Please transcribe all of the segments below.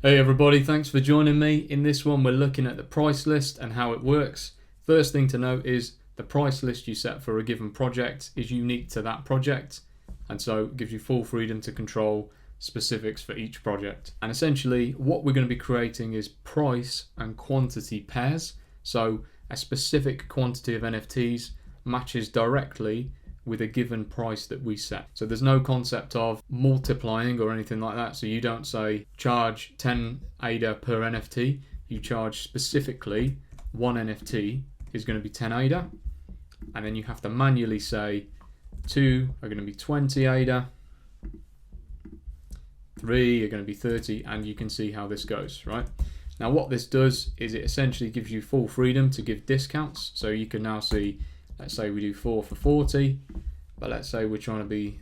Hey everybody, thanks for joining me. In this one we're looking at the price list and how it works. First thing to note is the price list you set for a given project is unique to that project, and so it gives you full freedom to control specifics for each project. And essentially what we're going to be creating is price and quantity pairs. So a specific quantity of NFTs matches directly with a given price that we set. So there's no concept of multiplying or anything like that. So you don't say charge 10 ADA per NFT. You charge specifically one NFT is going to be 10 ADA, and then you have to manually say 2 are going to be 20 ADA, 3 are going to be 30, and you can see how this goes, right? Now what this does is it essentially gives you full freedom to give discounts. So you can now see, let's say we do 4 for 40, but let's say we're trying to be,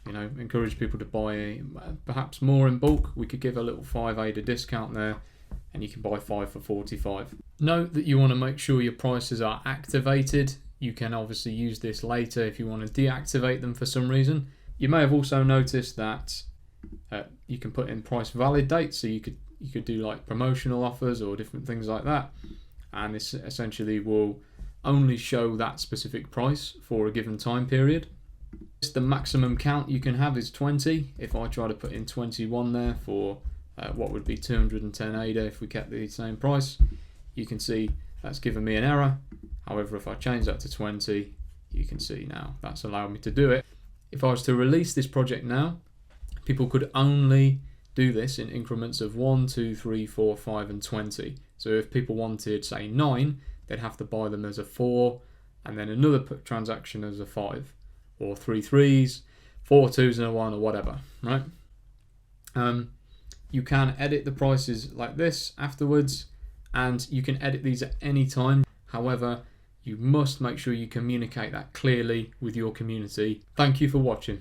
encourage people to buy perhaps more in bulk. We could give a little 5 ADA discount there, and you can buy 5 for 45. Note that you want to make sure your prices are activated. You can obviously use this later if you want to deactivate them for some reason. You may have also noticed that you can put in price valid dates, so you could do like promotional offers or different things like that, and this essentially will only show that specific price for a given time period. The maximum count you can have is 20. If I try to put in 21 there for what would be 210 ADA if we kept the same price, you can see that's given me an error. However, if I change that to 20, you can see now that's allowed me to do it. If I was to release this project now, people could only do this in increments of 1, 2, 3, 4, 5 and 20. So if people wanted, say, 9, they'd have to buy them as a 4 and then another transaction as a 5, or 3 3s, 4 2s and a 1, or whatever, right? You can edit the prices like this afterwards, and you can edit these at any time. However, you must make sure you communicate that clearly with your community. Thank you for watching.